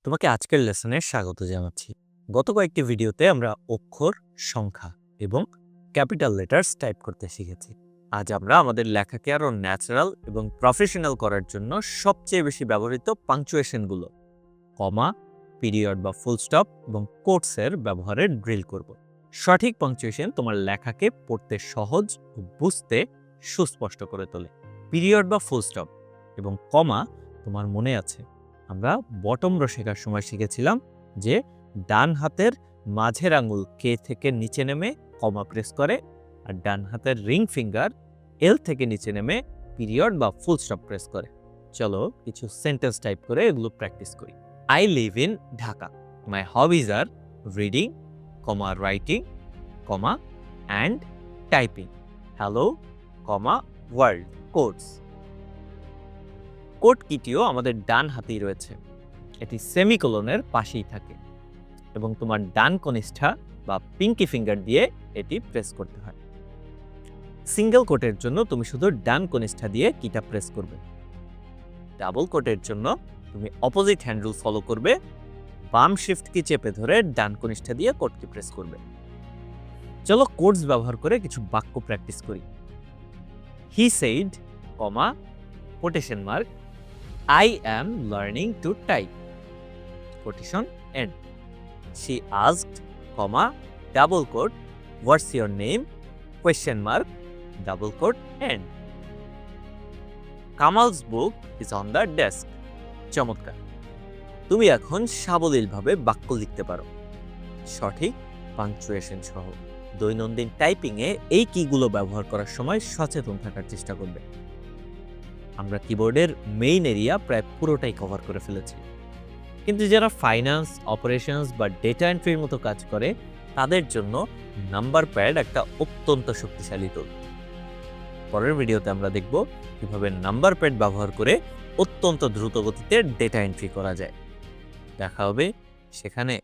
তোমাকে আজকের লেসনে স্বাগত জানাচ্ছি। গত কয়েকটি ভিডিওতে আমরা অক্ষর, সংখ্যা এবং ক্যাপিটাল লেটার্স টাইপ করতে শিখেছি। আজ আমরা আমাদের লেখাকে আরও ন্যাচারাল এবং প্রফেশনাল করার জন্য সবচেয়ে বেশি ব্যবহৃত পাংচুয়েশনগুলো কমা, পিরিয়ড বা ফুল স্টপ এবং কোটসের ব্যবহারের ড্রিল করব। সঠিক পাংচুয়েশন তোমার লেখাকে পড়তে সহজ ও বুঝতে সুস্পষ্ট করে তোলে। পিরিয়ড বা ফুল স্টপ এবং কমা তোমার মনে আছে, আমরা বটম র শেখার সময় শিখেছিলাম যে ডান হাতের মাঝের আঙুল কে থেকে নিচে নেমে কমা প্রেস করে, আর ডান হাতের রিং ফিঙ্গার এল থেকে নিচে নেমে পিরিয়ড বা ফুল স্টপ প্রেস করে। চলো কিছু সেন্টেন্স টাইপ করে এগুলো প্র্যাকটিস করি। I live in Dhaka. My hobbies are reading, comma writing, comma and typing. Hello, comma world codes. Code কিটিও আমাদের ডান হাতেই রয়েছে, এটি সেমিকোলনের পাশেই থাকে এবং তোমার ডান কনিষ্ঠা বা পিঙ্কি ফিঙ্গার দিয়ে এটি প্রেস করতে হয়। সিঙ্গেল কোটের জন্য তুমি শুধু ডান কনিষ্ঠা দিয়ে কিটা প্রেস করবে। ডাবল কোটের জন্য তুমি অপোজিট হ্যান্ড রুল ফলো করবে, বাম শিফট কি চেপে ধরে ডান কনিষ্ঠা দিয়ে কোডটি প্রেস করবে। চলো কোডস ব্যবহার করে কিছু বাক্য প্র্যাকটিস করি। He said, comma quotation mark, I am learning to type. Quotation end. She asked, comma, double quote, what's your name? Question mark, double quote end. Kamal's book is on the desk. চমৎকার! তুমি এখন সাবলীলভাবে বাক্য লিখতে পারো, সঠিক punctuation সহ। দৈনন্দিন টাইপিংয়ে এই কিগুলো ব্যবহার করার সময় সচেতন থাকার চেষ্টা করবে। আমরা কিবোর্ডের মেইন এরিয়া প্রায় পুরোটাই কভার করে ফেলেছি, কিন্তু যারা ফাইন্যান্স, অপারেশনস বা ডেটা এন্ট্রির মতো কাজ করে তাদের জন্য নাম্বার প্যাড একটা অত্যন্ত শক্তিশালী টুল। পরের ভিডিওতে আমরা দেখব কিভাবে নাম্বার প্যাড ব্যবহার করে অত্যন্ত দ্রুত গতিতে ডেটা এন্ট্রি করা যায়। দেখা হবে সেখানে।